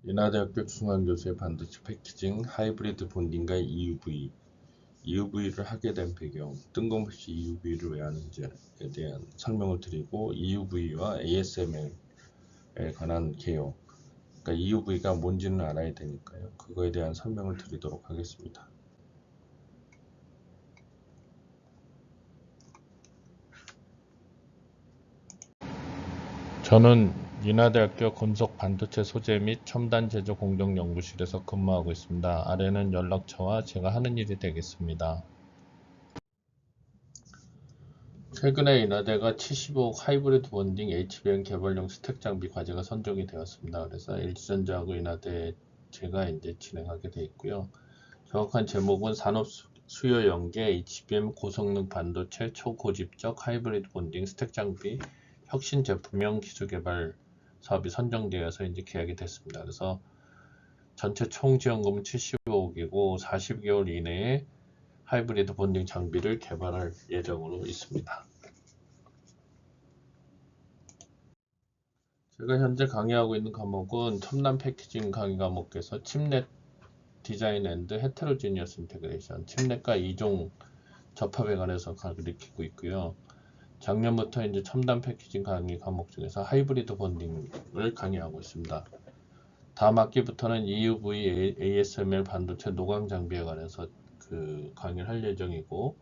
인하대학교 중앙 교수의 반도체 패키징, 하이브리드 본딩과 EUV를 하게 된 배경, 뜬금없이 EUV를 왜 하는지에 대한 설명을 드리고, EUV와 ASML에 관한 개요. 그러니까 EUV가 뭔지는 알아야 되니까요. 그거에 대한 설명을 드리도록 하겠습니다. 저는 인하대학교 금속 반도체 소재 및 첨단 제조 공정 연구실에서 근무하고 있습니다. 아래는 연락처와 제가 하는 일이 되겠습니다. 최근에 인하대가 75억 하이브리드 본딩 HBM 개발용 스택 장비 과제가 선정이 되었습니다. 그래서 LG전자하고 인하대 제가 이제 진행하게 되어 있고요. 정확한 제목은 산업 수요 연계 HBM 고성능 반도체 초고집적 하이브리드 본딩 스택 장비 혁신 제품형 기술 개발 사업이 선정되어서 이제 계약이 됐습니다. 그래서 전체 총 지원금은 75억이고 40개월 이내에 하이브리드 본딩 장비를 개발할 예정으로 있습니다. 제가 현재 강의하고 있는 과목은 첨단 패키징 강의 과목에서 칩넷 디자인 앤드 헤테로지니어스 인테그레이션, 칩넷과 이종 접합에 관해서 가르치고 있고요. 작년부터 이제 첨단 패키징 강의 과목 중에서 하이브리드 본딩을 강의하고 있습니다. 다음 학기부터는 EUV, ASML 반도체 노광 장비에 관해서 강의를 할 예정이고,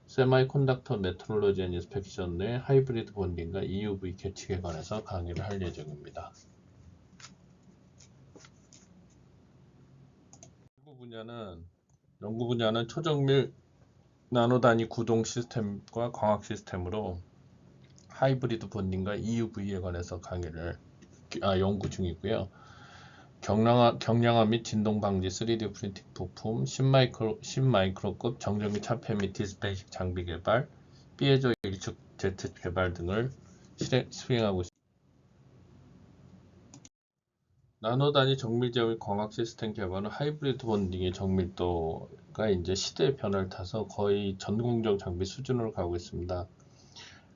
세마이컨덕터 메트롤로지 앤 인스펙션 내 하이브리드 본딩과 EUV 계측에 관해서 강의를 할 예정입니다. 연구 분야는 초정밀 나노 단위 구동 시스템과 광학 시스템으로 하이브리드 본딩과 EUV에 관해서 연구 중이고요. 경량화 및 진동 방지 3D 프린팅 부품, 10마이크로급 정전 및 차폐 및 디스플레이식 장비 개발, 피에조 일축 Z 개발 등을 수행하고 있습니다. 나노 단위 정밀 제어 및 광학 시스템 개발은 하이브리드 본딩의 정밀도가 이제 시대의 변화를 타서 거의 전공정 장비 수준으로 가고 있습니다.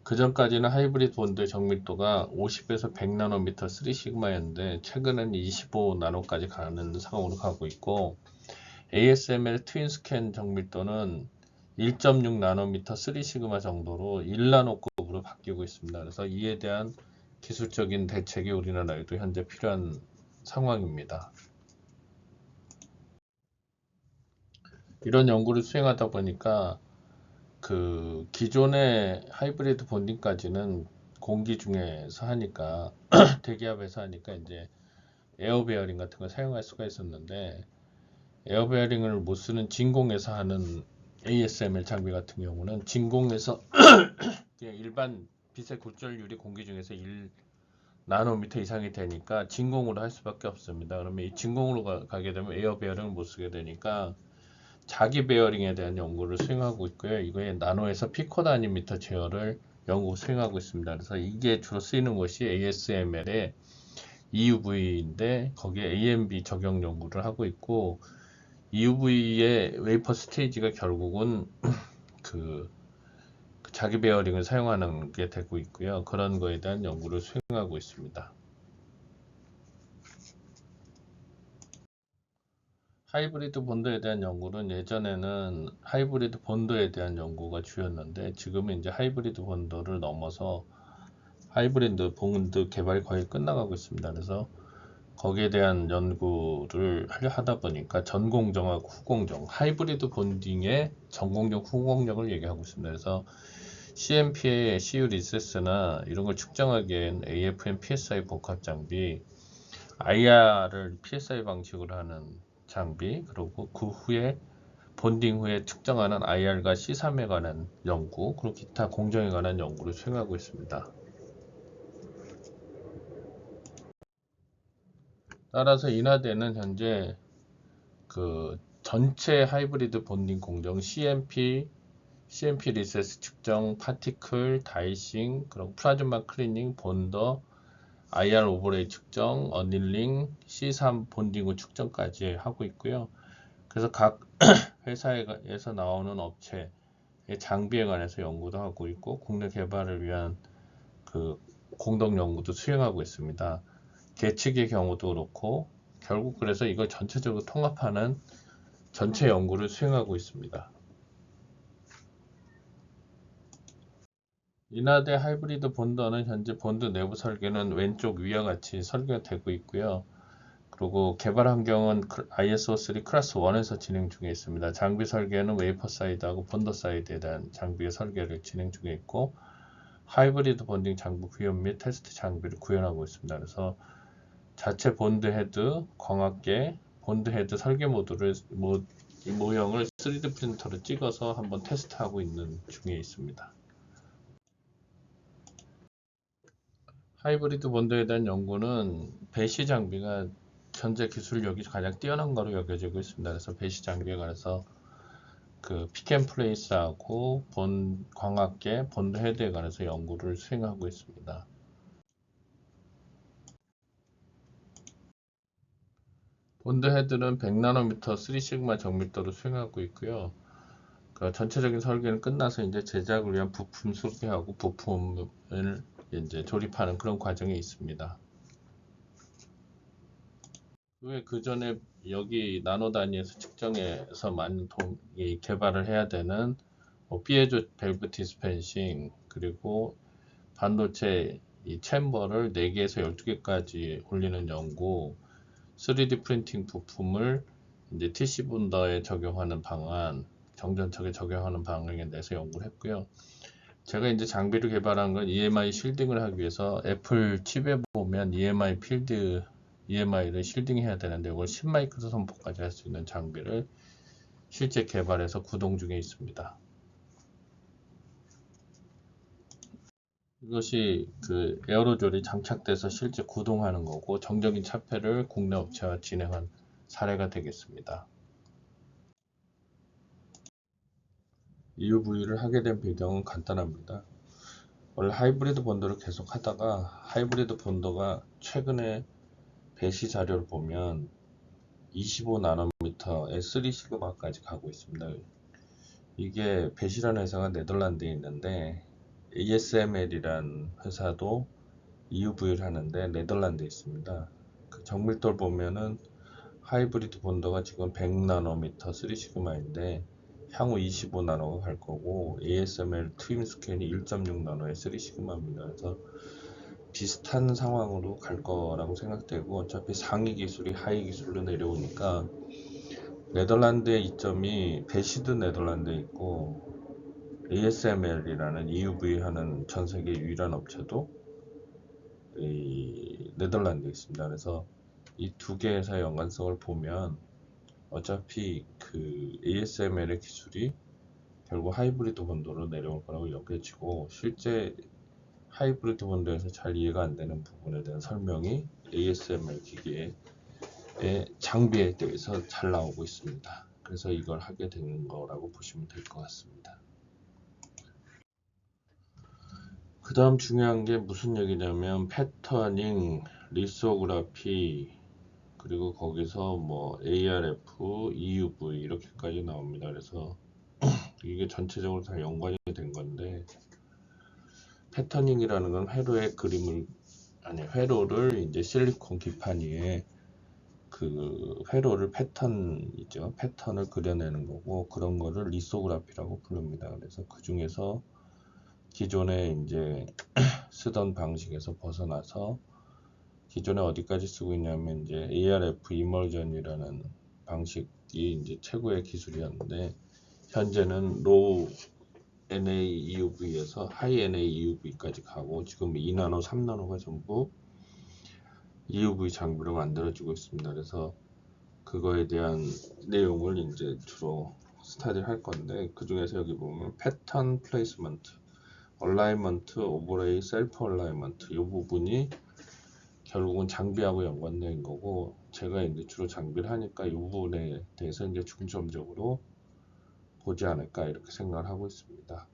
그 전까지는 하이브리드 본드의 정밀도가 50에서 100나노미터 3시그마였는데 최근에는 25나노까지 가는 상황으로 가고 있고, ASML 트윈 스캔 정밀도는 1.6나노미터 3시그마 정도로 1나노급으로 바뀌고 있습니다. 그래서 이에 대한 기술적인 대책이 우리나라에도 현재 필요한 상황입니다. 이런 연구를 수행하다 보니까 기존의 하이브리드 본딩까지는 공기 중에서 하니까 대기압에서 하니까 이제 에어 베어링 같은 걸 사용할 수가 있었는데, 에어 베어링을 못 쓰는 진공에서 하는 ASML 장비 같은 경우는 진공에서 그냥 일반 빛의 굴절율이 공기 중에서 1나노미터 이상이 되니까 진공으로 할 수밖에 없습니다. 그러면 이 진공으로 가게 되면 에어 베어링을 못 쓰게 되니까 자기 베어링에 대한 연구를 수행하고 있고요. 이거에 나노에서 피코나노미터 제어를 연구 수행하고 있습니다. 그래서 이게 주로 쓰이는 것이 ASML의 EUV인데 거기에 AMB 적용 연구를 하고 있고, EUV의 웨이퍼 스테이지가 결국은 자기 베어링을 사용하는 게 되고 있고요. 그런 거에 대한 연구를 수행하고 있습니다. 하이브리드 본드에 대한 연구는 예전에는 하이브리드 본드에 대한 연구가 주였는데, 지금은 이제 하이브리드 본드를 넘어서 하이브리드 본드 개발이 거의 끝나가고 있습니다. 그래서 거기에 대한 연구를 하다 보니까 전공정하고 후공정, 하이브리드 본딩의 전공정, 후공정을 얘기하고 있습니다. 그래서 CMP의 CU 리세스나 이런 걸 측정하기엔 AFM PSI 복합 장비, IR을 PSI 방식으로 하는 장비, 그리고 그 후에 본딩 후에 측정하는 IR과 C3에 관한 연구, 그리고 기타 공정에 관한 연구를 수행하고 있습니다. 따라서 인하대는 현재 전체 하이브리드 본딩 공정 CMP 리세스 측정, 파티클, 다이싱, 그리고 플라즈마 클리닝, 본더, IR 오버레이 측정, 어닐링, C3 본딩 후 측정까지 하고 있고요. 그래서 각 회사에서 나오는 업체의 장비에 관해서 연구도 하고 있고, 국내 개발을 위한 공동 연구도 수행하고 있습니다. 계측의 경우도 그렇고, 결국 그래서 이걸 전체적으로 통합하는 전체 연구를 수행하고 있습니다. 인하대 하이브리드 본더는 현재 본드 내부 설계는 왼쪽 위와 같이 설계가 되고 있고요. 그리고 개발 환경은 ISO3 클래스 1에서 진행 중에 있습니다. 장비 설계는 웨이퍼 사이드하고 본더 사이드에 대한 장비의 설계를 진행 중에 있고, 하이브리드 본딩 장비 구현 및 테스트 장비를 구현하고 있습니다. 그래서 자체 본드 헤드, 광학계, 본드 헤드 설계 모듈을 모형을 3D 프린터로 찍어서 한번 테스트하고 있는 중에 있습니다. 하이브리드 본드에 대한 연구는 배시 장비가 현재 기술력이 가장 뛰어난 거로 여겨지고 있습니다. 그래서 배시 장비에 관해서 그 픽앤플레이스하고 광학계, 본드 헤드에 관해서 연구를 수행하고 있습니다. 본드 헤드는 100나노미터 3시그마 정밀도로 수행하고 있고요. 그 전체적인 설계는 끝나서 이제 제작을 위한 부품 수리하고 부품을 이제 조립하는 그런 과정이 있습니다. 그 전에 여기 나노 단위에서 측정해서 많은 개발을 해야 되는 피에조 밸브 디스펜싱, 그리고 반도체 이 챔버를 4개에서 12개까지 올리는 연구, 3D 프린팅 부품을 이제 TC 본더에 적용하는 방안, 정전척에 적용하는 방향에 대해서 연구를 했고요. 제가 이제 장비를 개발한 건 EMI 실딩을 하기 위해서 애플 칩에 보면 EMI를 실딩해야 되는데 이걸 10마이크로 선포까지 할 수 있는 장비를 실제 개발해서 구동 중에 있습니다. 이것이 그 에어로졸이 장착돼서 실제 구동하는 거고, 정적인 차폐를 국내 업체와 진행한 사례가 되겠습니다. EUV를 하게 된 배경은 간단합니다. 원래 하이브리드 본더를 계속 하다가 하이브리드 본더가 최근에 배시 자료를 보면 25나노미터의 3시그마까지 가고 있습니다. 이게 배시라는 회사가 네덜란드에 있는데 ASML이란 회사도 EUV를 하는데 네덜란드에 있습니다. 그 정밀도를 보면은 하이브리드 본더가 지금 100나노미터 3시그마인데 향후 25나노가 갈 거고, ASML 트윈 스캔이 1.6나노의 3시그마입니다. 그래서 비슷한 상황으로 갈 거라고 생각되고, 어차피 상위 기술이 하위 기술로 내려오니까 네덜란드의 이점이 배시드 네덜란드에 있고, ASML이라는 EUV 하는 전 세계 유일한 업체도 이 네덜란드에 있습니다. 그래서 이 두 개의 회사의 연관성을 보면 어차피 그 ASML의 기술이 결국 하이브리드 본도로 내려올 거라고 여겨지고, 실제 하이브리드 본도에서 잘 이해가 안 되는 부분에 대한 설명이 ASML 기기의 장비에 대해서 잘 나오고 있습니다. 그래서 이걸 하게 되는 거라고 보시면 될 것 같습니다. 그 다음 중요한 게 무슨 얘기냐면 패터닝, 리소그라피, 그리고 거기서 뭐 ARF, EUV 이렇게까지 나옵니다. 그래서 이게 전체적으로 다 연관이 된 건데, 패터닝이라는 건 회로를 이제 실리콘 기판 위에 그 회로를 패턴을 그려내는 거고, 그런 거를 리소그라피라고 부릅니다. 그래서 그 중에서 기존에 이제 쓰던 방식에서 벗어나서 기존에 어디까지 쓰고 있냐면 이제 ARF 이머전이라는 방식이 이제 최고의 기술이었는데, 현재는 로우 NA EUV에서 하이 NA EUV까지 가고, 지금 2나노, 3나노가 전부 EUV 장비로 만들어지고 있습니다. 그래서 그거에 대한 내용을 이제 주로 스타디를 할 건데, 그 중에서 여기 보면 패턴 플레이스먼트, 얼라이먼트, 오버레이, 셀프 얼라이먼트 이 부분이 결국은 장비하고 연관된 거고, 제가 이제 주로 장비를 하니까 이 부분에 대해서 이제 중점적으로 보지 않을까 이렇게 생각을 하고 있습니다.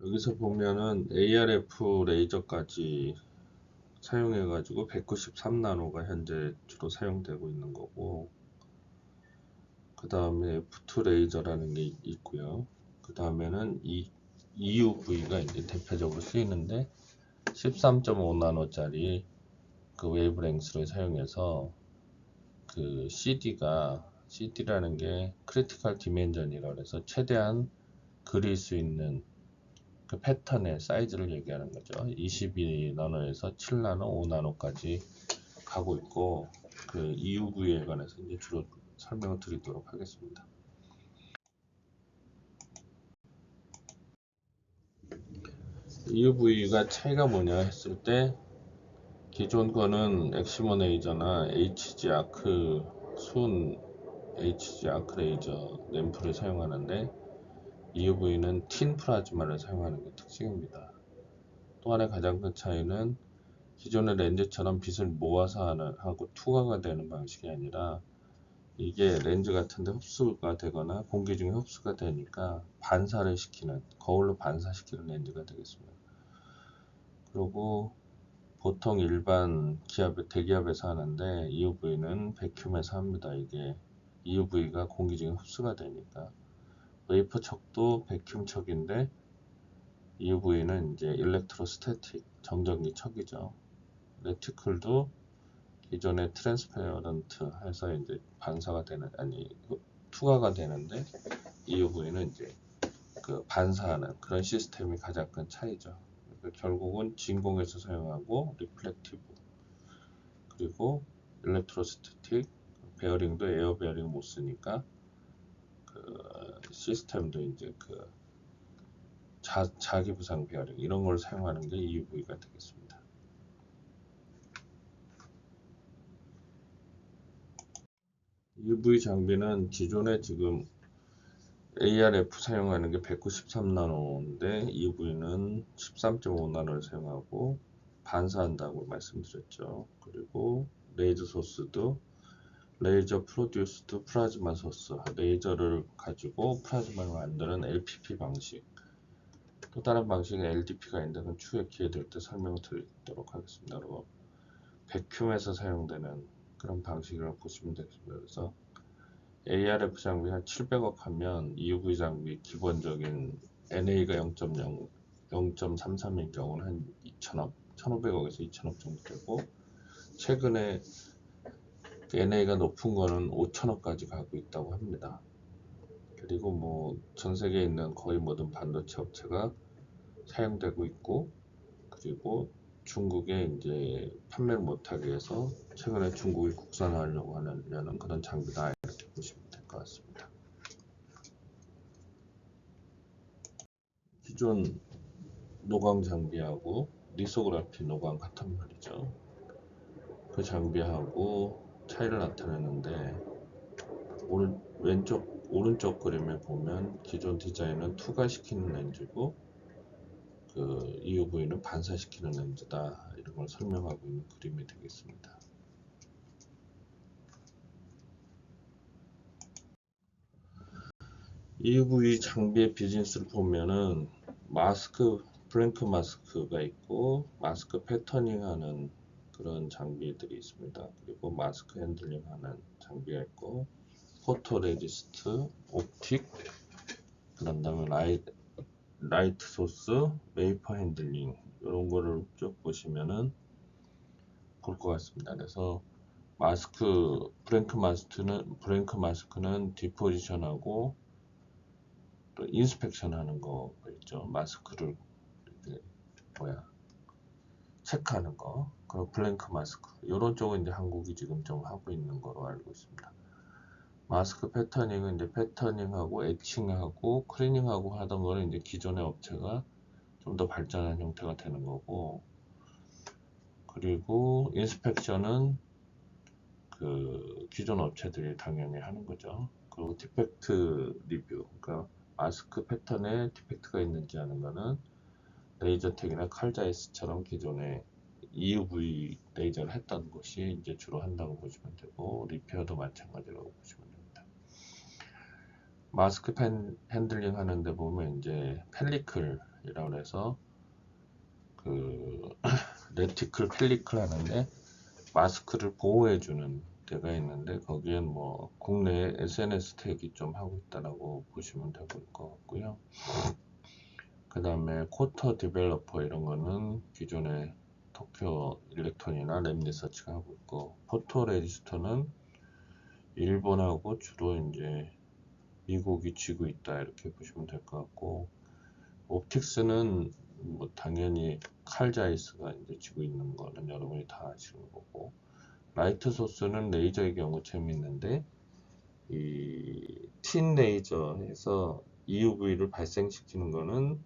여기서 보면은 ARF 레이저까지 사용해 가지고 193나노가 현재 주로 사용되고 있는 거고, 그 다음에 F2 레이저라는 게 있고요. 그 다음에는 EUV가 이제 대표적으로 쓰이는데, 13.5나노짜리 그 웨이브랭스를 사용해서 그 CD라는 게 크리티컬 디멘전이라고 해서 최대한 그릴 수 있는 그 패턴의 사이즈를 얘기하는 거죠. 22나노에서 7나노, 5나노까지 가고 있고, 그 EUV에 관해서 이제 주로 설명을 드리도록 하겠습니다. EUV가 차이가 뭐냐 했을 때, 기존 거는 엑시머 레이저나 HG 아크 HG 아크 레이저 램프를 사용하는데, EUV는 틴 플라즈마를 사용하는 게 특징입니다. 또 하나의 가장 큰 차이는 기존의 렌즈처럼 빛을 모아서 하고 투과가 되는 방식이 아니라, 이게 렌즈 같은데 흡수가 되거나 공기 중에 흡수가 되니까 반사를 시키는, 거울로 반사시키는 렌즈가 되겠습니다. 그리고 보통 일반 대기업에서 하는데 EUV는 백큐움에서 합니다. 이게 EUV가 공기 중에 흡수가 되니까. 웨이퍼 척도 백큐움 척인데 EUV는 이제 일렉트로스태틱 정전기 척이죠. 레티클도 기존의 트랜스페어런트 해서 이제 반사가 되는, 투과가 되는데 EUV는 이제 그 반사하는 그런 시스템이 가장 큰 차이죠. 그러니까 결국은 진공에서 사용하고 리플렉티브, 그리고 일렉트로스태틱, 베어링도 에어 베어링 못 쓰니까 그 시스템도 이제 그 자기 부상 베어링 이런 걸 사용하는 게 EUV가 되겠습니다. EUV 장비는 기존에 지금 ARF 사용하는 게 193나노인데 EUV는 13.5나노를 사용하고 반사한다고 말씀드렸죠. 그리고 레이저 소스도 레이저 프로듀스드 플라즈마 소스, 레이저를 가지고 플라즈마를 만드는 LPP 방식. 또 다른 방식은 LDP가 있는데 그건 추후에 기회 될 때 설명드리도록 하겠습니다. 그리고 백큐움에서 사용되는 그런 방식이라고 보시면 되겠습니다. 그래서 ARF 장비 한 700억 하면 EUV 장비 기본적인 NA가 0.0, 0.33인 경우는 한 2,000억, 1,500억에서 2,000억 정도 되고, 최근에 NA가 높은 거는 5,000억까지 가고 있다고 합니다. 그리고 뭐 전 세계에 있는 거의 모든 반도체 업체가 사용되고 있고, 그리고 중국에 이제 판매를 못하게 해서 최근에 중국이 국산화하려고 하는 그런 장비다, 이렇게 보시면 될 것 같습니다. 기존 노광 장비하고 리소그라피 노광 같은 말이죠. 그 장비하고 차이를 나타내는데, 오른쪽 그림에 보면 기존 디자인은 투과시키는 렌즈고 그 EUV는 반사시키는 렌즈다, 이런 걸 설명하고 있는 그림이 되겠습니다. EUV 장비의 비즈니스를 보면은 블랭크 마스크가 있고 마스크 패터닝 하는 그런 장비들이 있습니다. 그리고 마스크 핸들링 하는 장비가 있고, 포토 레지스트, 옵틱, 그 다음에 라이트 소스, 베이퍼 핸들링, 이런 거를 쭉 보시면은 볼 것 같습니다. 그래서 블랭크 마스크는 디포지션하고 또 인스펙션 하는 거 있죠. 마스크를 이제 체크하는 거. 그리고 블랭크 마스크. 이런 쪽은 이제 한국이 지금 좀 하고 있는 거로 알고 있습니다. 마스크 패터닝은 이제 패터닝하고 에칭하고 클리닝하고 하던 거는 이제 기존의 업체가 좀 더 발전한 형태가 되는 거고, 그리고 인스펙션은 그 기존 업체들이 당연히 하는 거죠. 그리고 디펙트 리뷰, 그러니까 마스크 패턴에 디펙트가 있는지 하는 거는 레이저텍이나 칼자이스처럼 기존에 EUV 레이저를 했던 것이 이제 주로 한다고 보시면 되고, 리페어도 마찬가지라고 보시면 됩니다. 마스크 핸들링 하는데 보면 이제 펠리클이라고 해서 그 레티클 펠리클 하는데 마스크를 보호해주는 데가 있는데, 거기엔 뭐 국내에 SNS 태기 좀 하고 있다라고 보시면 될 것 같고요. 그 다음에 쿼터 디벨로퍼 이런 거는 기존에 도쿄 일렉트론이나 랩리서치가 하고 있고, 포토 레지스터는 일본하고 주로 이제 미국이 쥐고 있다 이렇게 보시면 될 것 같고, 옵틱스는 뭐 당연히 칼자이스가 이제 쥐고 있는 거는 여러분이 다 아시는 거고, 라이트 소스는 레이저의 경우 재밌는데 이 틴 레이저에서 EUV를 발생시키는 거는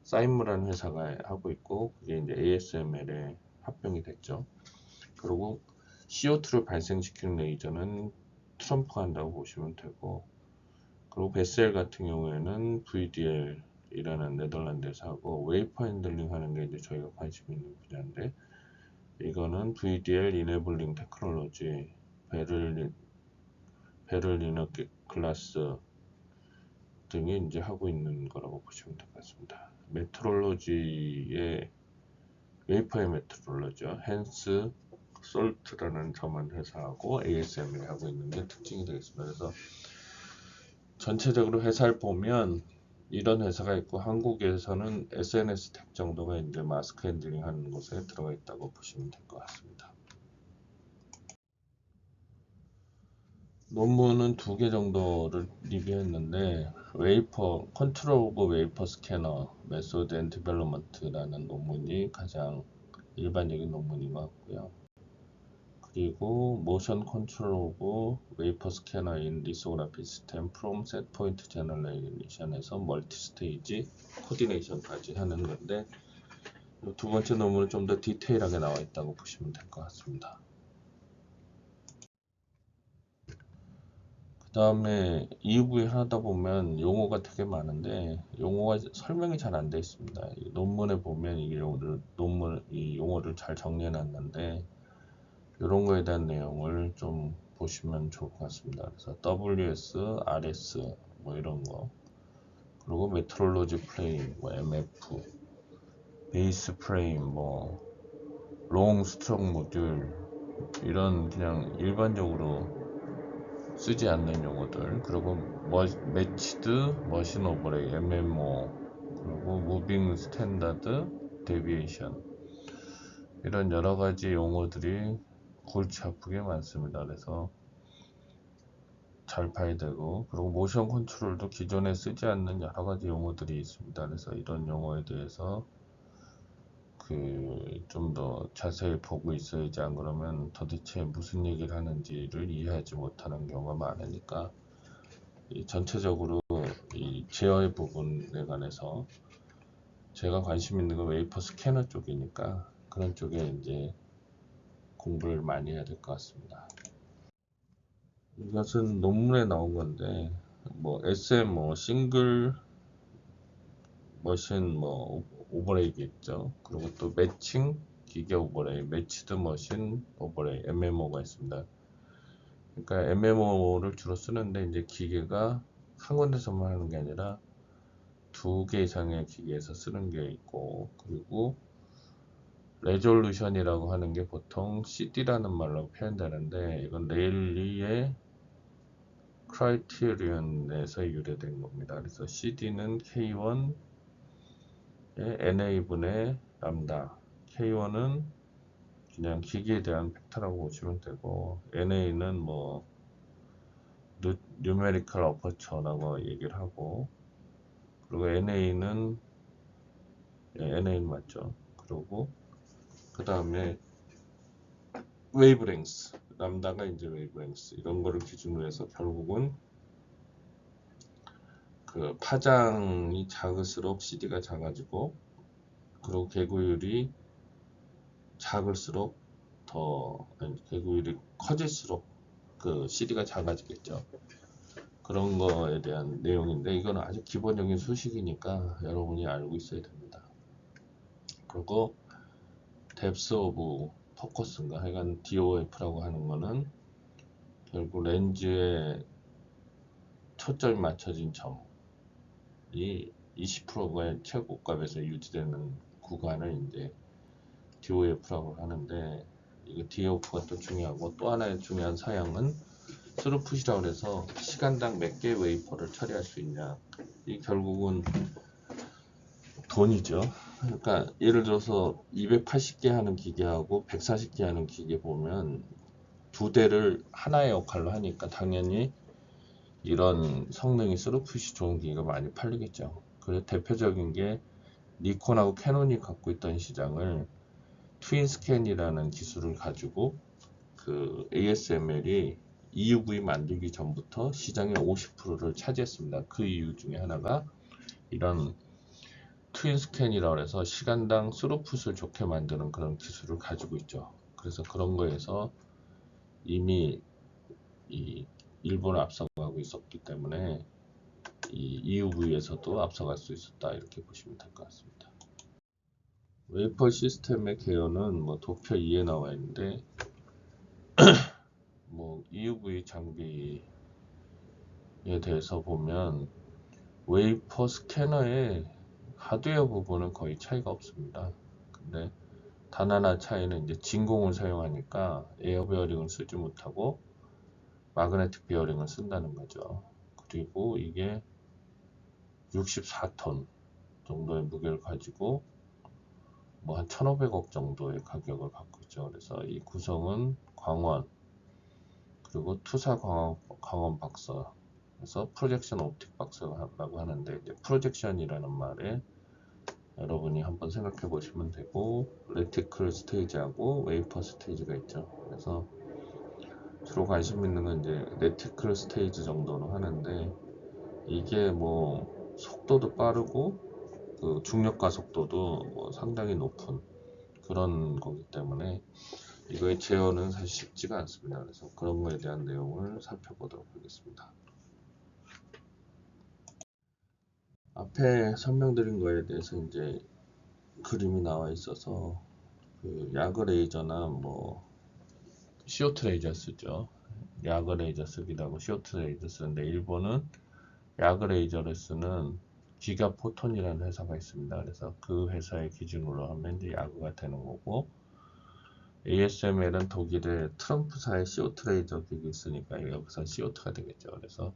사인무라는 회사가 하고 있고, 그게 이제 ASML에 합병이 됐죠. 그리고 CO2를 발생시키는 레이저는 트럼프가 한다고 보시면 되고, 그리고 베셀 같은 경우에는 VDL이라는 네덜란드에서 하고, 웨이퍼 핸들링 하는 게 이제 저희가 관심 있는 분야인데, 이거는 VDL 이네블링 테크놀로지, 베를리너 글라스 등이 이제 하고 있는 거라고 보시면 될 것 같습니다. 메트롤로지의 웨이퍼의 메트롤로지요. 헨스 솔트라는 저만 회사하고 ASML이 하고 있는 게 특징이 되겠습니다. 그래서 전체적으로 회사를 보면 이런 회사가 있고, 한국에서는 SNS 텍 정도가 이제 마스크 핸들링 하는 곳에 들어가 있다고 보시면 될 것 같습니다. 논문은 2개 정도를 리뷰했는데, 웨이퍼 컨트롤 오브 웨이퍼 스캐너 메소드 앤 디벨롭먼트라는 논문이 가장 일반적인 논문인 것 같고요. 그리고 모션 컨트롤 오브 웨이퍼 스캐너 인 리소그라피 시스템 프롬 셋 포인트 제너레이션에서 멀티 스테이지 코디네이션까지 하는 건데, 두 번째 논문은 좀 더 디테일하게 나와 있다고 보시면 될 것 같습니다. 그 다음에 EUV 하다 보면 용어가 되게 많은데 용어가 설명이 잘 안 되어 있습니다. 이 논문에 보면 이 용어를 잘 정리해 놨는데, 이런 거에 대한 내용을 좀 보시면 좋을 것 같습니다. 그래서 WS, RS 뭐 이런 거, 그리고 메트롤로지 프레임, 뭐 MF, 베이스 프레임, 뭐 롱 스트록 모듈, 이런 그냥 일반적으로 쓰지 않는 용어들, 그리고 매치드 머신 오버레이, MMO, 그리고 무빙 스탠다드 데비에이션, 이런 여러 가지 용어들이 골치 아프게 많습니다. 그래서 잘 봐야 되고, 그리고 모션 컨트롤도 기존에 쓰지 않는 여러 가지 용어들이 있습니다. 그래서 이런 용어에 대해서 좀 더 자세히 보고 있어야지, 안 그러면 도대체 무슨 얘기를 하는지를 이해하지 못하는 경우가 많으니까, 전체적으로 이 제어의 부분에 관해서 제가 관심 있는 건 웨이퍼 스캐너 쪽이니까 그런 쪽에 이제 공부를 많이 해야 될 것 같습니다. 이것은 논문에 나온 건데, 뭐 SM 뭐 싱글 머신 뭐 오버레이겠죠. 그리고 또 매칭 기계 오버레이, 매치드 머신 오버레이, MMO가 있습니다. 그러니까 MMO를 주로 쓰는데, 이제 기계가 한 군데서만 하는 게 아니라 2개 이상의 기계에서 쓰는 게 있고, 그리고 레졸루션이라고 하는 게 보통 CD라는 말로 표현되는데, 이건 레일리의 크라이테리언에서 유래된 겁니다. 그래서 CD는 K1의 NA분의 람다, K1은 그냥 기기에 대한 벡터라고 보시면 되고, NA는 뭐 뉴메리컬 어퍼처라고 얘기를 하고, 그리고 NA는 맞죠. 그리고 그 다음에 웨이브랭스, 람다가 이제 웨이브랭스, 이런 거를 기준으로 해서 결국은 그 파장이 작을수록 CD가 작아지고, 그리고 개구율이 작을수록 개구율이 커질수록 그 CD가 작아지겠죠. 그런 거에 대한 내용인데, 이건 아주 기본적인 수식이니까 여러분이 알고 있어야 됩니다. 그리고 뎁스 오브 포커스인가, 하여간 DOF라고 하는 거는 결국 렌즈에 초점이 맞춰진 점이 20%가 최고값에서 유지되는 구간을 이제 DOF라고 하는데, 이거 DOF가 또 중요하고, 또 하나의 중요한 사양은 스루풋이라고 해서 시간당 몇 개의 웨이퍼를 처리할 수 있냐. 이 결국은 돈이죠. 그러니까 예를 들어서 280개 하는 기계하고 140개 하는 기계 보면 두 대를 하나의 역할로 하니까 당연히 이런 성능이 스루풋이 좋은 기계가 많이 팔리겠죠. 그래서 대표적인 게 니콘하고 캐논이 갖고 있던 시장을 트윈스캔이라는 기술을 가지고 그 ASML이 EUV 만들기 전부터 시장의 50%를 차지했습니다. 그 이유 중에 하나가 이런 트윈스캔이라고 해서 시간당 스루풋을 좋게 만드는 그런 기술을 가지고 있죠. 그래서 그런 거에서 이미 이 일본을 앞서가고 있었기 때문에 이 EUV에서도 앞서갈 수 있었다 이렇게 보시면 될 것 같습니다. 웨이퍼 시스템의 개요는 뭐 도표 2에 나와 있는데 뭐 EUV 장비에 대해서 보면 웨이퍼 스캐너의 하드웨어 부분은 거의 차이가 없습니다. 근데 단 하나 차이는 이제 진공을 사용하니까 에어 베어링을 쓰지 못하고 마그네틱 베어링을 쓴다는 거죠. 그리고 이게 64톤 정도의 무게를 가지고 뭐 한 1,500억 정도의 가격을 갖고 있죠. 그래서 이 구성은 광원 그리고 투사 광원 박사 그래서 프로젝션 옵틱 박사라고 하는데 이제 프로젝션이라는 말에 여러분이 한번 생각해 보시면 되고 레티클 스테이지하고 웨이퍼 스테이지가 있죠. 그래서 주로 관심 있는 건 이제 레티클 스테이지 정도로 하는데 이게 뭐 속도도 빠르고 그 중력가 속도도 뭐 상당히 높은 그런 거기 때문에 이거의 제어는 사실 쉽지가 않습니다. 그래서 그런 거에 대한 내용을 살펴보도록 하겠습니다. 앞에 설명드린 거에 대해서 이제 그림이 나와 있어서 그 야그 레이저나 뭐 CO2 레이저 쓰죠. 야그 레이저 쓰기도 하고 CO2 레이저 쓰는데 일본은 야그 레이저를 쓰는 기가포톤이라는 회사가 있습니다. 그래서 그 회사의 기준으로 하면 이제 야그가 되는 거고 ASML은 독일의 트럼프사의 CO2 레이저 기기 있으니까 여기서 CO2가 되겠죠. 그래서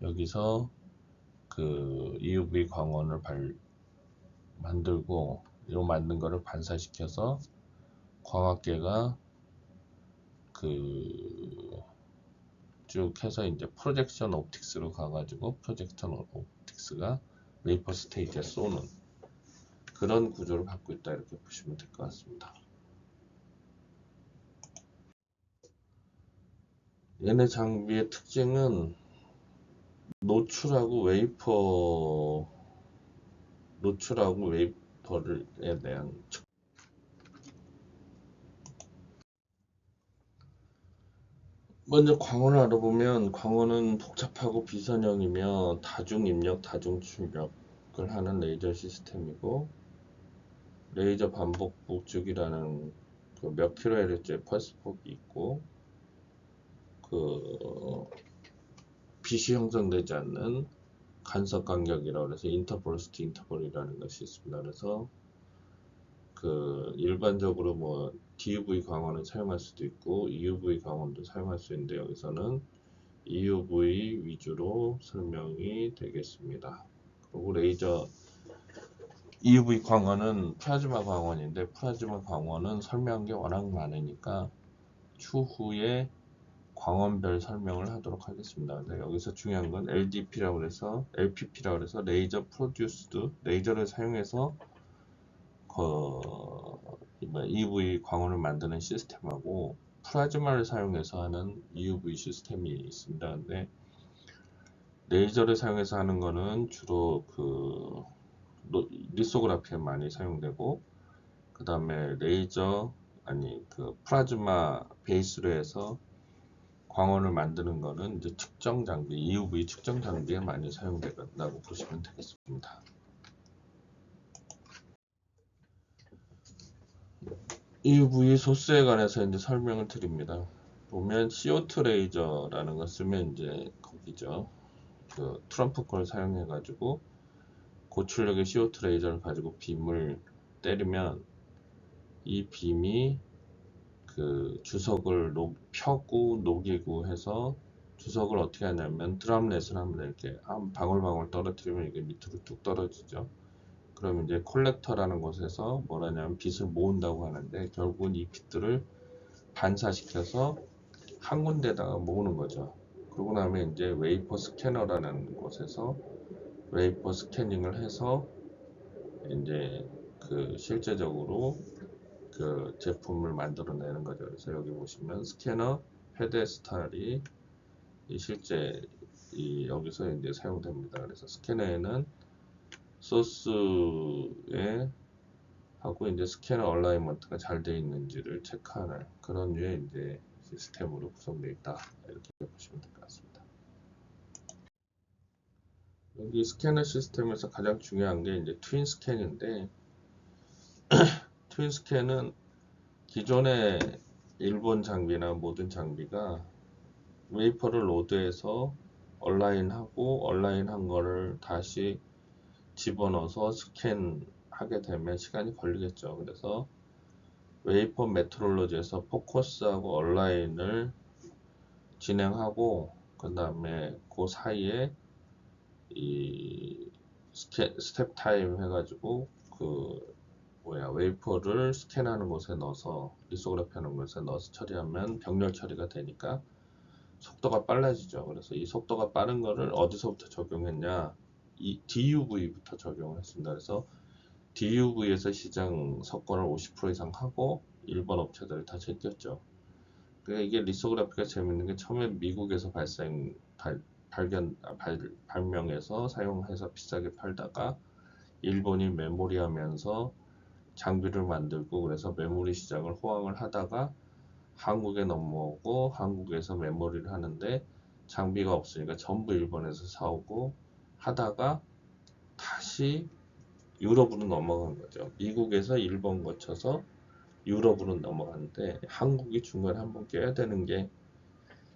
여기서 그 EUV 광원을 만들고 이 만든 거를 반사시켜서 광학계가 그 쭉 해서 이제 프로젝션 옵틱스로 가가지고 프로젝션 옵틱스가 웨이퍼 스테이지에 쏘는 그런 구조를 갖고 있다 이렇게 보시면 될 것 같습니다. 얘네 장비의 특징은 노출하고 웨이퍼에 대한 먼저 광원을 알아보면 광원은 복잡하고 비선형이며 다중 입력, 다중 출력을 하는 레이저 시스템이고 레이저 반복 북쪽이라는 그 몇 킬로헤르츠의 펄스 폭이 있고 그 빛이 형성되지 않는 간섭 간격이라고 해서 인터버스트 인터벌이라는 것이 있습니다. 그래서 그 일반적으로 뭐 DUV 광원을 사용할 수도 있고 EUV 광원도 사용할 수 있는데 여기서는 EUV 위주로 설명이 되겠습니다. 그리고 레이저 EUV 광원은 플라즈마 광원인데 플라즈마 광원은 설명한 게 워낙 많으니까 추후에 광원별 설명을 하도록 하겠습니다. 근데 여기서 중요한 건 LDP라고 해서 LPP라고 해서 레이저 프로듀스드 레이저를 사용해서 EUV 광원을 만드는 시스템하고 플라즈마를 사용해서 하는 EUV 시스템이 있습니다. 근데 레이저를 사용해서 하는 거는 주로 그 리소그라피에 많이 사용되고 그 다음에 그 플라즈마 베이스로 해서 광원을 만드는 거는 이제 측정 장비, EUV 측정 장비에 많이 사용된다고 보시면 되겠습니다. EUV 소스에 관해서 이제 설명을 드립니다. 보면 CO2 레이저라는 거 쓰면 이제 거기죠. 그 트럼프 걸 사용해 가지고 고출력의 CO2 레이저를 가지고 빔을 때리면 이 빔이 그 주석을 펴고 녹이고 해서 주석을 어떻게 하냐면 드럼렛을 하면 이렇게 한 방울방울 떨어뜨리면 이게 밑으로 뚝 떨어지죠. 그럼 이제 콜렉터라는 곳에서 뭐라냐면 빛을 모은다고 하는데 결국은 이 빛들을 반사시켜서 한 군데다가 모으는 거죠. 그러고 나면 이제 웨이퍼 스캐너라는 곳에서 웨이퍼 스캐닝을 해서 이제 그 실제적으로 그 제품을 만들어내는 거죠. 그래서 여기 보시면 스캐너 페데스탈이 실제 여기서 이제 사용됩니다. 그래서 스캐너에는 소스에 하고 이제 스캐너 얼라이먼트가 잘 되어 있는지를 체크하는 그런 류의 이제 시스템으로 구성되어 있다. 이렇게 보시면 될 것 같습니다. 여기 스캐너 시스템에서 가장 중요한 게 이제 트윈 스캔인데 트윈 스캔은 기존의 일본 장비나 모든 장비가 웨이퍼를 로드해서 얼라인하고 얼라인한 거를 다시 집어넣어서 스캔하게 되면 시간이 걸리겠죠. 그래서 웨이퍼 메트롤로지에서 포커스하고 얼라인을 진행하고 그 다음에 그 사이에 이 스텝 타임 해가지고 그 웨이퍼를 스캔하는 곳에 넣어서 리소그래피 하는 곳에 넣어서 처리하면 병렬 처리가 되니까 속도가 빨라지죠. 그래서 이 속도가 빠른 거를 어디서부터 적용했냐, 이 DUV부터 적용을 했습니다. 그래서 DUV에서 시장 석권을 50% 이상 하고 일본 업체들을 다 제꼈죠. 그러니까 이게 리소그래피가 재밌는 게 처음에 미국에서 발명해서 사용해서 비싸게 팔다가 일본이 메모리 하면서 장비를 만들고 그래서 메모리 시장을 호황을 하다가 한국에 넘어오고 한국에서 메모리를 하는데 장비가 없으니까 전부 일본에서 사오고 하다가 다시 유럽으로 넘어간 거죠. 미국에서 일본 거쳐서 유럽으로 넘어가는데 한국이 중간에 한번 껴야 되는 게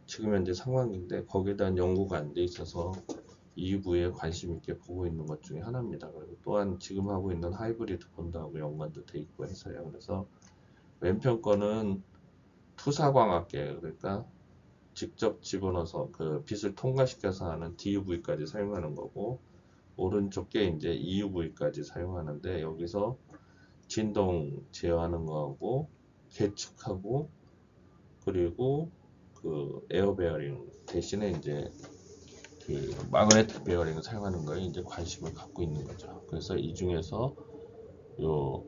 지금 현재 상황인데 거기에 대한 연구가 안 돼 있어서 EUV에 관심 있게 보고 있는 것 중에 하나입니다. 그리고 또한 지금 하고 있는 하이브리드 본드하고 연관도 돼 있고 해서요. 그래서 왼편 거는 투사광학계, 그러니까 직접 집어넣어서 그 빛을 통과시켜서 하는 DUV까지 사용하는 거고, 오른쪽 게 이제 EUV까지 사용하는데 여기서 진동 제어하는 거하고 계측하고 그리고 그 에어 베어링 대신에 이제 그 마그네틱 베어링을 사용하는 거에 이제 관심을 갖고 있는 거죠. 그래서 이 중에서 요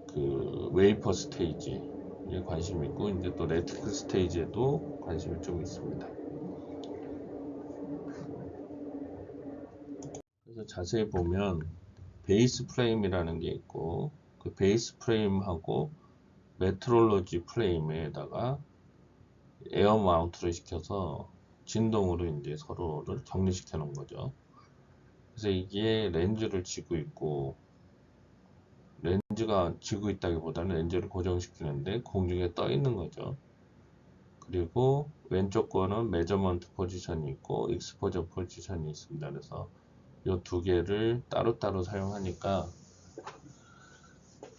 그 웨이퍼 스테이지에 관심이 있고 이제 또 레티클 스테이지에도 관심이 좀 있습니다. 그래서 자세히 보면 베이스 프레임이라는 게 있고 그 베이스 프레임하고 메트롤로지 프레임에다가 에어 마운트를 시켜서 진동으로 이제 서로를 격리시켜 놓은 거죠. 그래서 이게 렌즈를 쥐고 있고, 렌즈가 쥐고 있다기보다는 렌즈를 고정시키는데 공중에 떠 있는 거죠. 그리고 왼쪽 거는 메저먼트 포지션이 있고 익스포저 포지션이 있습니다. 그래서 이 두 개를 따로따로 사용하니까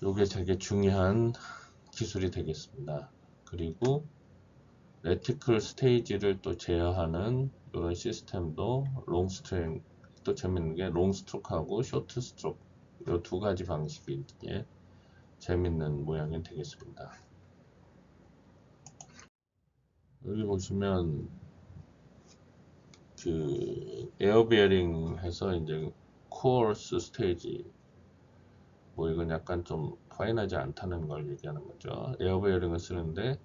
이게 되게 중요한 기술이 되겠습니다. 그리고 레티클 스테이지를 또 제어하는 이런 시스템도 롱 스트로크, 또 재밌는 게 롱 스트로크하고 쇼트 스트로크 이 두 가지 방식이 이제 재밌는 모양이 되겠습니다. 여기 보시면 그 에어 베어링 해서 이제 코어스 스테이지 뭐 이건 약간 좀 파인하지 않다는 걸 얘기하는 거죠. 에어 베어링을 쓰는데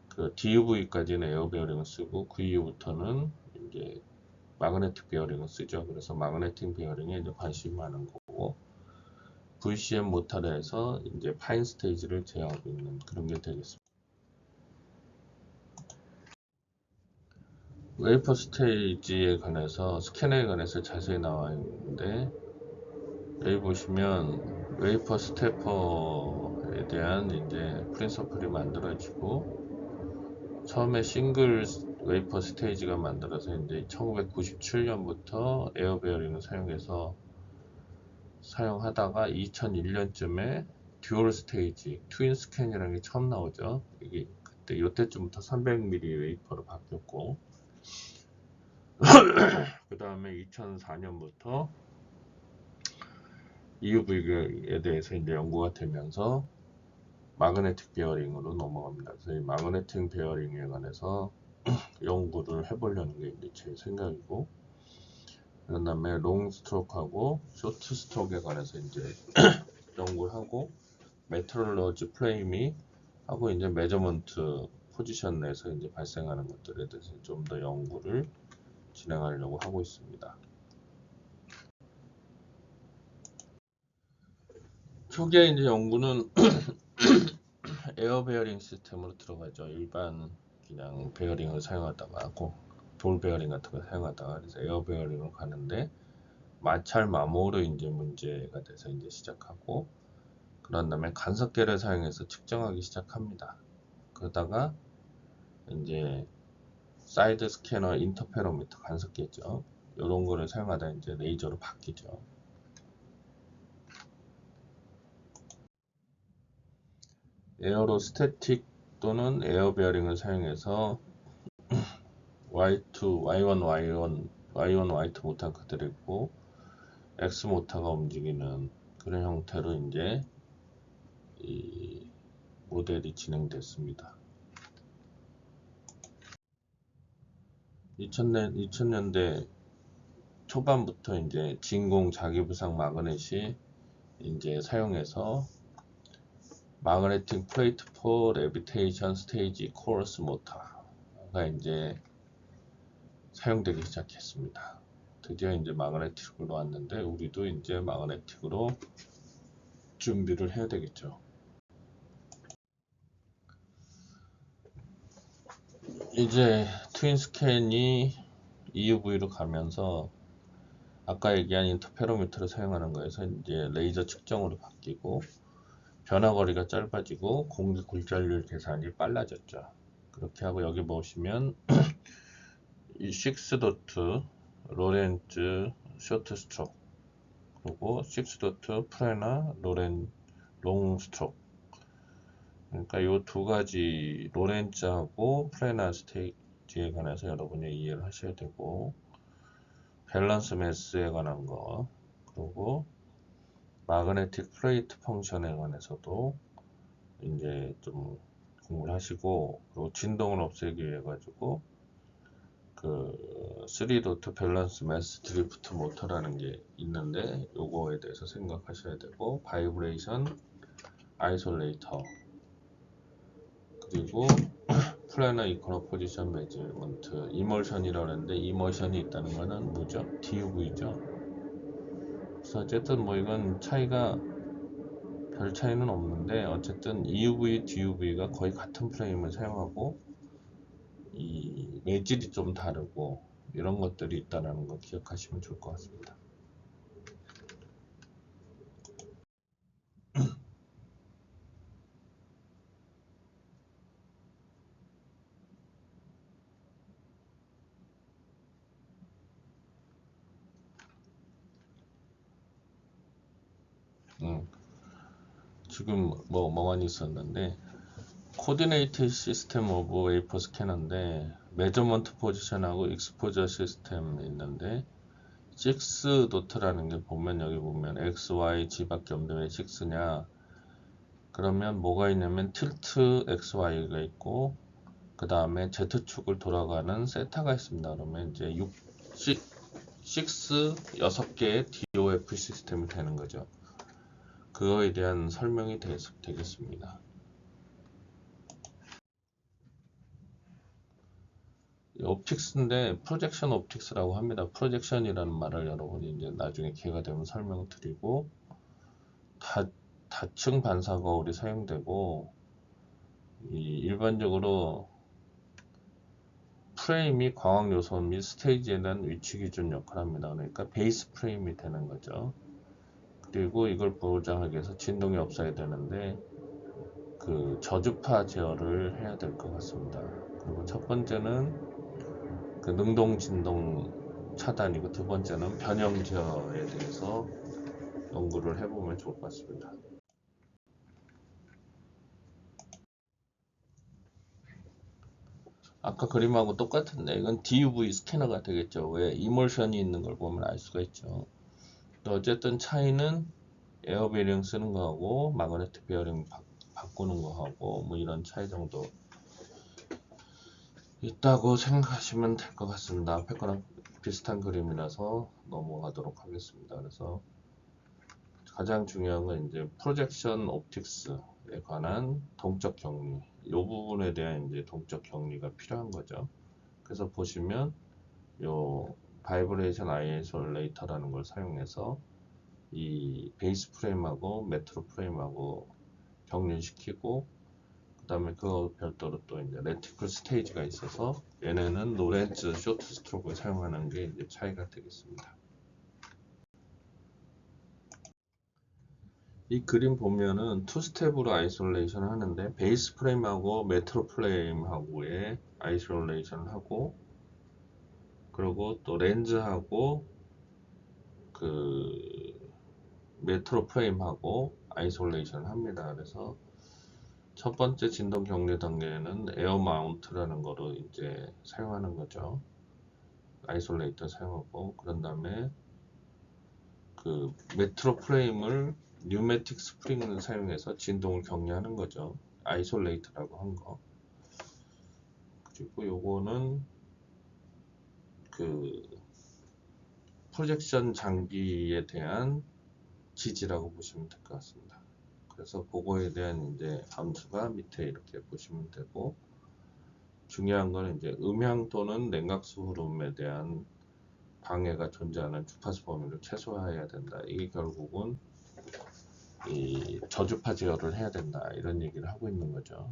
그 DUV까지는 에어 베어링을 쓰고 그 이후부터는 이제 마그네틱 베어링을 쓰죠. 그래서 마그네틱 베어링에 이제 관심이 많은 거고 VCM 모터에서 이제 파인 스테이지를 제어하고 있는 그런 게 되겠습니다. 웨이퍼 스테이지에 관해서 스캐너에 관해서 자세히 나와 있는데 여기 보시면 웨이퍼 스태퍼에 대한 이제 프린서플이 만들어지고 처음에 싱글 웨이퍼 스테이지가 만들어서 이제 1997년부터 에어 베어링을 사용해서 사용하다가 2001년쯤에 듀얼 스테이지 트윈 스캔이라는 게 처음 나오죠. 이게 그때 이때쯤부터 300mm 웨이퍼로 바뀌었고 그 다음에 2004년부터 EUV에 대해서 이제 연구가 되면서 마그네틱 베어링으로 넘어갑니다. 그래서 이 마그네틱 베어링에 관해서 연구를 해보려는 게 이제 제 생각이고, 그 다음에 롱 스트로크하고 쇼트 스트로크에 관해서 이제 연구를 하고, 메트롤러지 프레임이 하고 이제 메저먼트 포지션 내에서 이제 발생하는 것들에 대해서 좀 더 연구를 진행하려고 하고 있습니다. 초기에 이제 연구는 에어 베어링 시스템으로 들어가죠. 일반 그냥 베어링을 사용하다가 돌 베어링 같은 거 사용하다가 그래서 에어 베어링으로 가는데 마찰 마모로 이제 문제가 돼서 이제 시작하고, 그런 다음에 간섭계를 사용해서 측정하기 시작합니다. 그러다가 이제 사이드 스캐너, 인터페로미터, 간섭계죠. 이런 거를 사용하다 이제 레이저로 바뀌죠. 에어로스태틱 또는 에어 베어링을 사용해서 Y2, Y1, Y1, Y1, Y2 모터 그대로 있고 X 모터가 움직이는 그런 형태로 이제 이 모델이 진행됐습니다. 2000년대 초반부터 이제 진공 자기부상 마그넷이 이제 사용해서 마그네틱 플레이트 포 레비테이션 스테이지 코러스 모터가 이제 사용되기 시작했습니다. 드디어 이제 마그네틱으로 왔는데 우리도 이제 마그네틱으로 준비를 해야 되겠죠. 이제 트윈 스캔이 EUV로 가면서 아까 얘기한 인터페로미터를 사용하는 거에서 이제 레이저 측정으로 바뀌고 변화거리가 짧아지고 공기 굴절률 계산이 빨라졌죠. 그렇게 하고 여기 보시면 이 6도트 로렌츠 쇼트 스트로크 그리고 6도트 프레나 롱 스트로크, 그러니까 이 두 가지 로렌츠하고 프레나 스테이지에 관해서 여러분이 이해를 하셔야 되고, 밸런스 매스에 관한 거, 그리고 마그네틱 플레이트 펑션에 관해서도 이제 좀 공부를 하시고, 그리고 진동을 없애기 위해 가지고 그 3도트 밸런스 매스 드리프트 모터라는 게 있는데 요거에 대해서 생각하셔야 되고, 바이브레이션 아이솔레이터, 그리고 플래너 이코너 포지션 매지먼트, 이멀션이라고 하는데 이멀션이 있다는 거는 뭐죠? DUV죠. 그래서 어쨌든 뭐 이건 차이가 별 차이는 없는데, 어쨌든 EUV, DUV가 거의 같은 프레임을 사용하고 이 매질이 좀 다르고 이런 것들이 있다는 거 기억하시면 좋을 것 같습니다. 지금 뭐 많이 있었는데, 코디네이트 시스템 오브 웨이퍼 스캐너인데 메저먼트 포지션하고 익스포저 시스템 있는데, 6도트라는 게 보면 여기 보면 X, Y, G밖에 없는데 왜 6냐? 그러면 뭐가 있냐면 틸트 X, Y가 있고 그 다음에 Z축을 돌아가는 세타가 있습니다. 그러면 이제 6 6개의 DOF 시스템이 되는 거죠. 그거에 대한 설명이 되겠습니다. 옵틱스인데 프로젝션 옵틱스라고 합니다. 프로젝션이라는 말을 여러분이 이제 나중에 기회가 되면 설명드리고, 다층 반사 거울이 사용되고, 일반적으로 프레임이 광학 요소 및 스테이지에 대한 위치 기준 역할을 합니다. 그러니까 베이스 프레임이 되는 거죠. 그리고 이걸 보장하기 위해서 진동이 없어야 되는데 그 저주파 제어를 해야 될 것 같습니다. 그리고 첫 번째는 그 능동 진동 차단이고, 두 번째는 변형 제어에 대해서 연구를 해보면 좋을 것 같습니다. 아까 그림하고 똑같은데 이건 DUV 스캐너가 되겠죠. 왜? 이몰션이 있는 걸 보면 알 수가 있죠. 또 어쨌든 차이는 에어 베어링 쓰는 거하고 마그네틱 베어링 바꾸는 거하고 뭐 이런 차이 정도 있다고 생각하시면 될 것 같습니다. 앞에 거랑 비슷한 그림이라서 넘어가도록 하겠습니다. 그래서 가장 중요한 건 이제 프로젝션 옵틱스에 관한 동적 격리, 이 부분에 대한 이제 동적 격리가 필요한 거죠. 그래서 보시면 요 바이브레이션 아이솔레이터라는 걸 사용해서 이 베이스 프레임하고 메트로 프레임하고 격리시키고, 그 다음에 그 별도로 또 이제 레티클 스테이지가 있어서 얘네는 노렌즈 쇼트 스트로크를 사용하는 게 이제 차이가 되겠습니다. 이 그림 보면은 투 스텝으로 아이솔레이션 하는데 베이스 프레임하고 메트로 프레임하고의 아이솔레이션을 하고, 그리고 또 렌즈하고 그 메트로 프레임하고 아이솔레이션을 합니다. 그래서 첫 번째 진동 격리 단계는 에어 마운트라는 거로 이제 사용하는 거죠. 아이솔레이터 사용하고, 그런 다음에 그 메트로 프레임을 뉴매틱 스프링을 사용해서 진동을 격리하는 거죠. 아이솔레이트라고 한 거. 그리고 요거는 그 프로젝션 장비에 대한 지지라고 보시면 될 것 같습니다. 그래서 그거에 대한 이제 함수가 밑에 이렇게 보시면 되고, 중요한 거는 이제 음향 또는 냉각수 흐름에 대한 방해가 존재하는 주파수 범위를 최소화해야 된다. 이게 결국은 이 저주파 제어를 해야 된다, 이런 얘기를 하고 있는 거죠.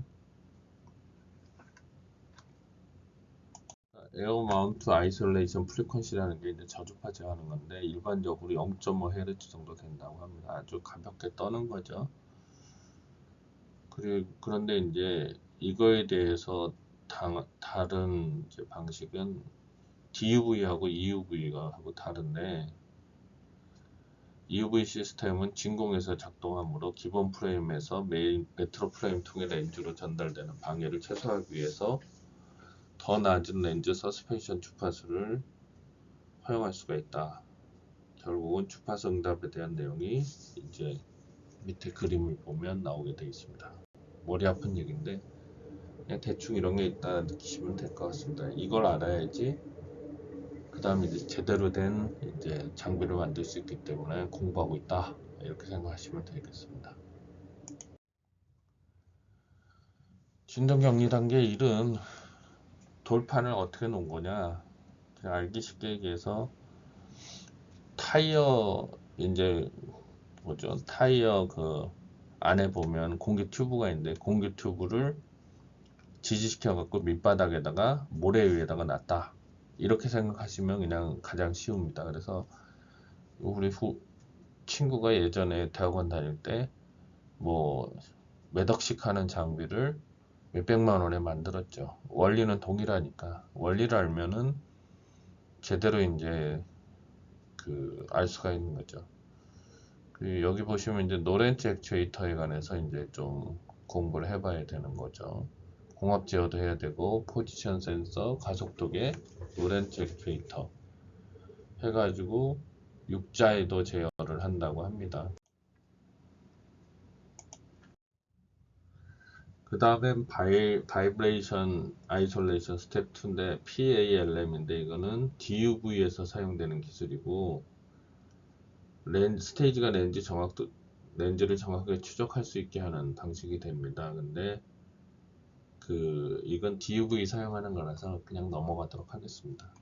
에어 마운트 아이솔레이션 프리퀀시라는 게 이제 저주파 제어하는 건데 일반적으로 0.5Hz 정도 된다고 합니다. 아주 가볍게 떠는 거죠. 그런데 이제 이거에 대해서 다른 이제 방식은 DUV하고 EUV가 하고 다른데, EUV 시스템은 진공에서 작동하므로 기본 프레임에서 메인 메트로 프레임 통해 렌즈로 전달되는 방해를 최소화하기 위해서 더 낮은 렌즈 서스펜션 주파수를 허용할 수가 있다. 결국은 주파수 응답에 대한 내용이 이제 밑에 그림을 보면 나오게 되어 있습니다. 머리 아픈 얘기인데 그냥 대충 이런 게 있다 느끼시면 될 것 같습니다. 이걸 알아야지 그 다음에 이제 제대로 된 이제 장비를 만들 수 있기 때문에 공부하고 있다, 이렇게 생각하시면 되겠습니다. 진동 격리 단계 1은 돌판을 어떻게 놓은 거냐. 그냥 알기 쉽게 얘기해서 타이어 이제 뭐죠, 타이어 그 안에 보면 공기 튜브가 있는데 공기 튜브를 지지시켜 갖고 밑바닥에다가 모래 위에다가 놨다, 이렇게 생각하시면 그냥 가장 쉬웁니다. 그래서 우리 친구가 예전에 대학원 다닐 때 뭐 몇 억씩 하는 장비를 몇백만 원에 만들었죠. 원리는 동일하니까 원리를 알면은 제대로 이제 그 알 수가 있는 거죠. 여기 보시면 이제 노렌즈 액추에이터에 관해서 이제 좀 공부를 해봐야 되는 거죠. 공합 제어도 해야 되고 포지션 센서, 가속도계, 노렌즈 액추에이터 해가지고 육자에도 제어를 한다고 합니다. 그 다음엔 바이브레이션 아이솔레이션 스텝 2인데 PALM인데 이거는 DUV에서 사용되는 기술이고, 스테이지가 렌즈를 정확하게 추적할 수 있게 하는 방식이 됩니다. 근데 이건 DUV 사용하는 거라서 그냥 넘어가도록 하겠습니다.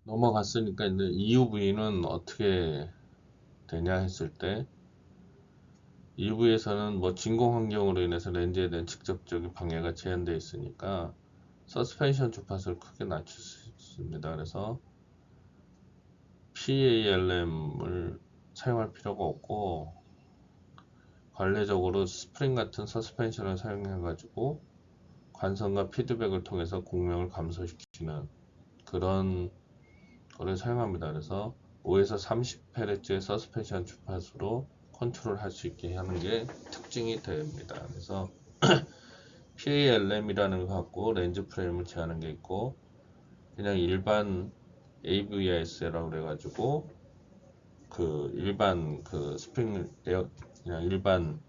넘어갔으니까 이제 EUV는 어떻게 되냐 했을 때, EUV에서는 뭐 진공 환경으로 인해서 렌즈에 대한 직접적인 방해가 제한되어 있으니까 서스펜션 주파수를 크게 낮출 수 있습니다. 그래서 PALM을 사용할 필요가 없고 관례적으로 스프링 같은 서스펜션을 사용해 가지고 관성과 피드백을 통해서 공명을 감소시키는 그런 거를 사용합니다. 그래서 5에서 30Hz의 서스펜션 주파수로 컨트롤 할 수 있게 하는 게 특징이 됩니다. 그래서 PALM이라는 거 갖고 렌즈 프레임을 제하는 게 있고, 그냥 일반 AVS라고 그래가지고 그 일반 그 스프링 에어 그냥 일반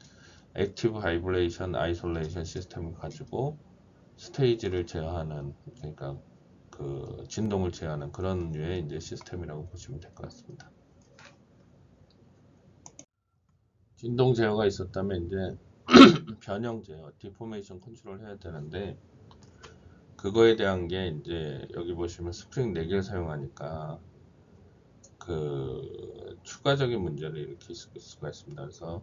액티브 바이브레이션 아이솔레이션 시스템을 가지고 스테이지를 제어하는, 그러니까 그 진동을 제어하는 그런 류의 이제 시스템이라고 보시면 될 것 같습니다. 진동 제어가 있었다면 이제 변형 제어, 디포메이션 컨트롤 해야 되는데, 그거에 대한 게 이제 여기 보시면 스프링 4개를 사용하니까 그 추가적인 문제를 일으킬 수가 있습니다. 그래서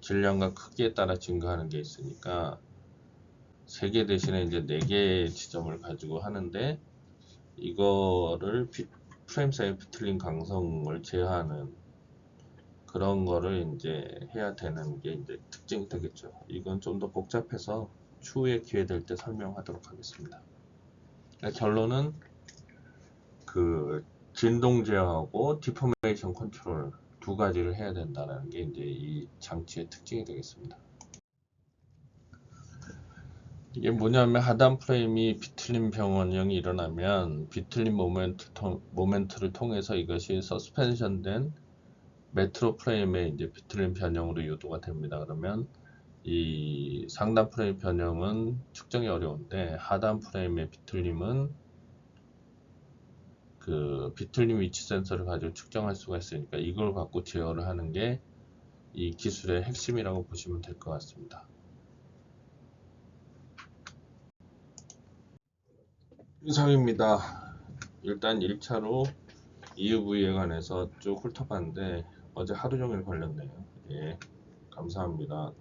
질량과 크기에 따라 증가하는 게 있으니까 3개 대신에 이제 4개의 지점을 가지고 하는데, 이거를 프레임 사이에 비틀림 강성을 제어하는 그런 거를 이제 해야 되는 게 이제 특징이 되겠죠. 이건 좀 더 복잡해서 추후에 기회 될 때 설명하도록 하겠습니다. 그러니까 결론은 그 진동 제어하고 디포메이션 컨트롤 2가지를 해야 된다는 게 이제 이 장치의 특징이 되겠습니다. 이게 뭐냐면 하단 프레임이 비틀림 변형이 일어나면 비틀림 모멘트를 통해서 이것이 서스펜션된 메트로 프레임의 이제 비틀림 변형으로 유도가 됩니다. 그러면 이 상단 프레임 변형은 측정이 어려운데 하단 프레임의 비틀림은 그 비틀림 위치 센서를 가지고 측정할 수가 있으니까 이걸 갖고 제어를 하는 게 이 기술의 핵심이라고 보시면 될 것 같습니다. 이상입니다. 일단 1차로 EUV에 관해서 쭉 훑어봤는데 어제 하루 종일 걸렸네요. 예, 감사합니다.